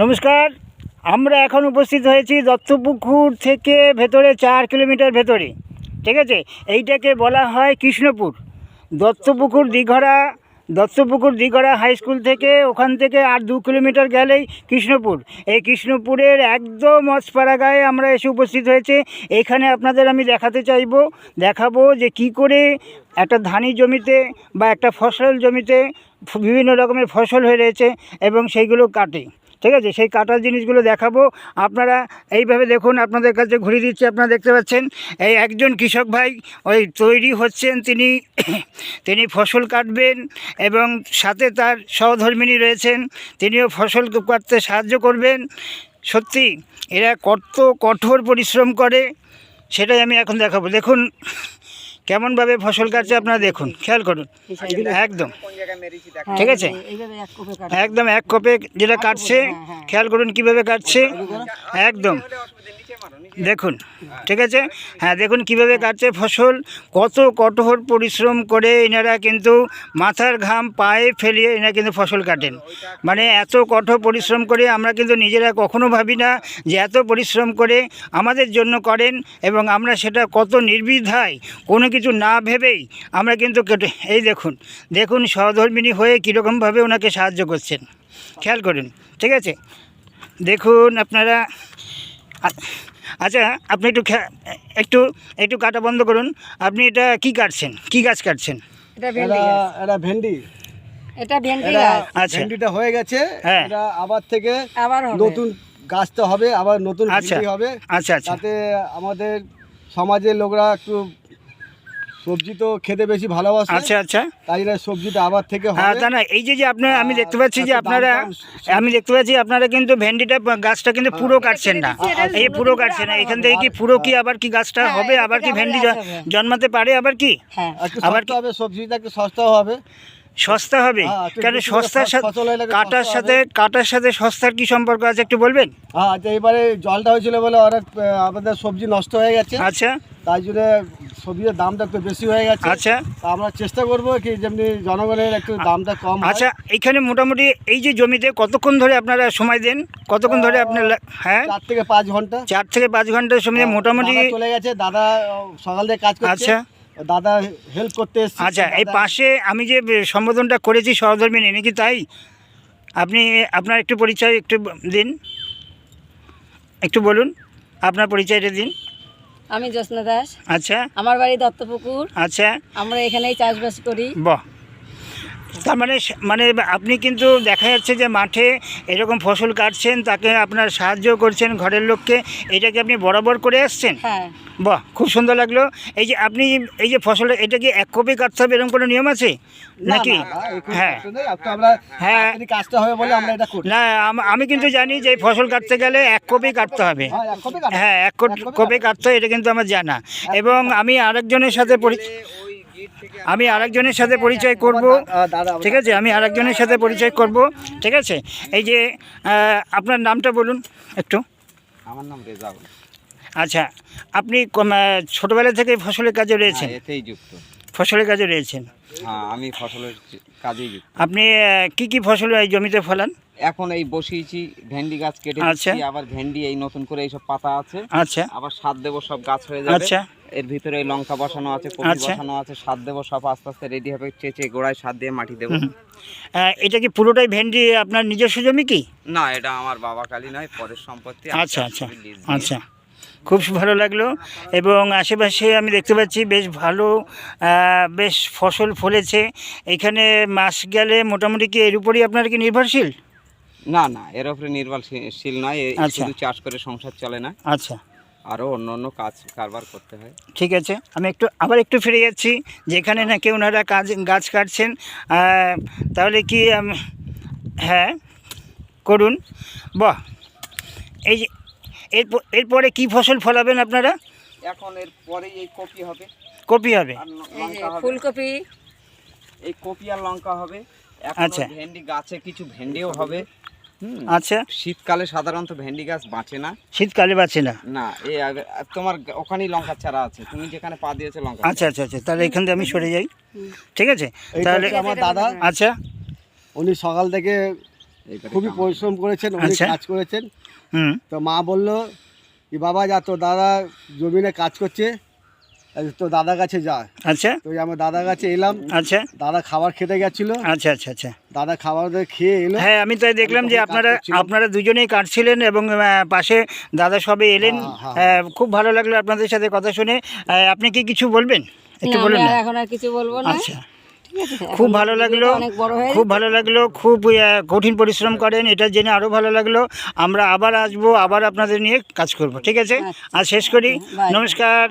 নমস্কার, আমরা এখন উপস্থিত হয়েছি দত্তপুকুর থেকে ভেতরে 4 কিলোমিটার ভেতরে। ঠিক আছে, এইটাকে বলা হয় কৃষ্ণপুর। দত্তপুকুর দিঘরা হাই স্কুল থেকে ওখান থেকে আর 2 কিলোমিটার গেলেই কৃষ্ণপুর। এই কৃষ্ণপুরের একদম মজপাড়া গায়ে আমরা এসে উপস্থিত হয়েছে। এখানে আপনাদের আমি দেখাবো যে কি করে একটা ধানি জমিতে বা একটা ফসল জমিতে বিভিন্ন রকমের ফসল হয়ে রয়েছে এবং সেইগুলো কাটে। ঠিক আছে, সেই কাটার জিনিসগুলো দেখাবো। আপনারা এইভাবে দেখুন, আপনাদের কাছে ঘুরিয়ে দিচ্ছি। আপনারা দেখতে পাচ্ছেন এই একজন কৃষক ভাই ওই তৈরি হচ্ছেন, তিনি ফসল কাটবেন এবং সাথে তার সহধর্মিণী রয়েছেন, তিনিও ফসল কাটতে সাহায্য করবেন। সত্যি এরা কত কঠোর পরিশ্রম করে সেটাই আমি এখন দেখাবো। দেখুন কেমনভাবে ফসল কাটছে, আপনারা দেখুন, খেয়াল করুন। একদম ঠিক আছে, একদম এক কোপে যেটা কাটছে, খেয়াল করুন কিভাবে কাটছে। একদম দেখুন, ঠিক আছে, হ্যাঁ দেখুন কিভাবে কাটছে ফসল। কত কঠোর পরিশ্রম করে এনারা কিন্তু মাথার ঘাম পায়ে ফেলিয়ে এনারা কিন্তু ফসল কাটেন। মানে এত কঠোর পরিশ্রম করে আমরা কিন্তু নিজেরা কখনো ভাবি না যে এত পরিশ্রম করে আমাদের জন্য করেন এবং আমরা সেটা কত নির্দ্বিধায় কোনো কিছু না ভেবেই আমরা কিন্তু কেটে। এই দেখুন সহধর্মিণী হয়ে কীরকমভাবে ওনাকে সাহায্য করছেন, খেয়াল করুন। ঠিক আছে, দেখুন আপনারা। আচ্ছা, আপনি একটু কাটা বন্ধ করুন। আপনি এটা কি কাটছেন, কি গাছ কাটছেন? এটা ভেন্ডি। আচ্ছা, ভেন্ডিটা হয়ে গেছে, হ্যাঁ, এটা আবার থেকে নতুন গাছটা হবে, আবার নতুন ভেন্ডি হবে। আচ্ছা, তাতে আমাদের সমাজের লোকরা একটু সবজি তো খেতে বেশি ভালোবাসে। আচ্ছা, তাই জন্য সবজিটা আবার থেকে হবে। হ্যাঁ, তা না, এই যে আপনার আমি দেখতে পাচ্ছি যে আপনারা কিন্তু ভেন্ডিটা গাছটা কিন্তু পুরো কাটছেন না। এই পুরো কাটছেন না, এখান থেকে কি পুরো কি আবার কি গাছটা হবে, আবার কি ভেন্ডি জন্মাতে পারে, আবার কি আবার কি হবে, সবজিটা একটু সস্তাও হবে। সস্তা হবে? কেন সস্তার সাথে কাটার সাথে সস্তার কি সম্পর্ক আছে একটু বলবেন? হ্যাঁ, আচ্ছা, এবারে জলটা হয়েছিল বলে অনেক আমাদের সবজি নষ্ট হয়ে গেছে। আচ্ছা, তাই জন্য সবজির দামটা একটু বেশি হয়ে গেছে। আচ্ছা, আমরা চেষ্টা করবো কি যেমনি জনগণের একটু দামটা কম। আচ্ছা, এখানে মোটামুটি এই যে জমিতে কতক্ষণ ধরে আপনারা সময় দেন, কতক্ষণ ধরে আপনার? হ্যাঁ, 4 থেকে 5 ঘন্টা। 4 থেকে 5 ঘন্টার সময় মোটামুটি চলে গেছে। দাদা সকাল থেকে কাজ করছে। আচ্ছা, দাদা হেল্প করতে এসেছে। আচ্ছা, এই পাশে আমি যে সম্বোধনটা করেছি সহধর্মিণী, নাকি তাই? আপনি আপনার একটু পরিচয় একটু দিন, একটু বলুন আপনার পরিচয়টা দিন। আমি জ্যোৎস্না দাস। আচ্ছা, আমার বাড়ি দত্তপুকুর। আচ্ছা, আমরা এখানেই চাষবাস করি। বাহ, তার মানে আপনি কিন্তু দেখা যাচ্ছে যে মাঠে এরকম ফসল কাটছেন, তাকে আপনার সাহায্য করছেন ঘরের লোককে, এটাকে আপনি বরাবর করে আসছেন। হ্যাঁ, বাহ, খুব সুন্দর লাগলো। এই যে আপনি এই যে ফসলটা, এটা কি এক কপি কাটতে হবে এরকম কোনো নিয়ম আছে নাকি? হ্যাঁ, হ্যাঁ, কাজটা হবে বলে আমরা এটা করি। না, আমি কিন্তু জানি যে ফসল কাটতে গেলে 1 কপি কাটতে হবে। হ্যাঁ, 1 কপি কাটতে হয়, এটা কিন্তু আমার জানা। এবং আমি আরেকজনের সাথে পরিচয় করব। ঠিক আছে, আমি আরেকজনের সাথে পরিচয় করব। ঠিক আছে, এই যে আপনার নামটা বলুন একটু। আমার নাম রেজাউল। আচ্ছা, আপনি ছোটবেলা থেকে ফসলের কাজে রয়েছেন? এতেই যুক্ত। ফসলের কাজে রয়েছেন? হ্যাঁ, আমি ফসলের কাজেই যুক্ত। আপনি কি ফসল এই জমিতে ফলান? এখন এই বসিয়েছি, ভেন্ডি গাছ কেটে দিচ্ছি, আবার ভেন্ডি এই নতুন করে এইসব পাতা আছে। আচ্ছা, আবার সার দেবো, সব গাছ হয়ে যাবে। আচ্ছা, এর ভিতরে এই লঙ্কা বসানো আছে, কপি বসানো আছে, সার দেবো, সব আস্তে আস্তে রেডি হবে। চেঁচে গোড়ায় সার দিয়ে মাটি দেবো। এটা কি পুরোটাই ভেন্ডি আপনার নিজস্ব জমি কি? না, এটা আমার বাবা কালী নয়, পরের সম্পত্তি। আচ্ছা, আচ্ছা, খুব ভালো লাগলো। এবং আশেপাশে আমি দেখতে পাচ্ছি বেশ ফসল ফলেছে। এখানে মাস গেলে মোটামুটি কি এর উপরই আপনার কি নির্ভরশীল? না, এর উপরে নির্ভরশীল নয়। শুধু চাষ করে সংসার চলে না। আচ্ছা, আরও অন্য কারবার করতে হয়। ঠিক আছে, আমি আবার একটু ফিরে যাচ্ছি, যেখানে নাকি ওনারা গাছ কাটছেন। তাহলে কি হ্যাঁ করুন। বাহ, এই যে এরপরে কি ফসল ফলাবেন আপনারা? এখন এর পরে এই কপি হবে, ফুলকপি, এই কপি আর লঙ্কা হবে। আচ্ছা, ভেন্ডি গাছে কিছু ভেন্ডিও হবে। আচ্ছা, শীতকালে সাধারণত ভেন্ডি গাছ বাঁচে না। শীতকালে বাঁচে না? না, এই তোমার ওখানেই লঙ্কা চারা আছে, তুমি যেখানে পা দিয়েছো লঙ্কা। আচ্ছা, তাহলে এখান থেকে আমি সরে যাই। ঠিক আছে, তাহলে আমার দাদা। আচ্ছা, উনি সকাল থেকে এইবারে খুবই কাম- পরিশ্রম করেছেন, অনেক আচ্ছা। কাজ করেছেন। হুম। তো মা বলল কি বাবা যা, তো দাদা জমিনে কাজ করছে, তো দাদা কাছে যা। আচ্ছা তো ওই আমার দাদা কাছে এলাম, আচ্ছা দাদা খাবার খেতে গেছিল, আচ্ছা আচ্ছা আচ্ছা। দাদা খাবার খেয়ে এলো। হ্যাঁ, আমি তাই দেখলাম যে তখন কাজ আপনারা করছিলাম। আপনারা দুজনেই কাটছিলেন এবং পাশে দাদা সবে এলেন। হ্যাঁ, খুব ভালো লাগলো আপনাদের সাথে কথা শুনে। আপনি কি কিছু বলবেন? একটু না, বলুন আমি না। এখন আর কিছু বলবো না। আচ্ছা, ঠিক আছে, খুব এখন ভালো লাগলো, ভিডিওটা অনেক বড় হয়ে খুব ভালো লাগলো, খুব কঠিন পরিশ্রম করেন, এটা জেনে আরও ভালো লাগলো। আমরা আবার আসবো, আবার আপনাদের নিয়ে কাজ করব, ঠিক আছে? আচ্ছা। আজ শেষ করি, বাই। নমস্কার।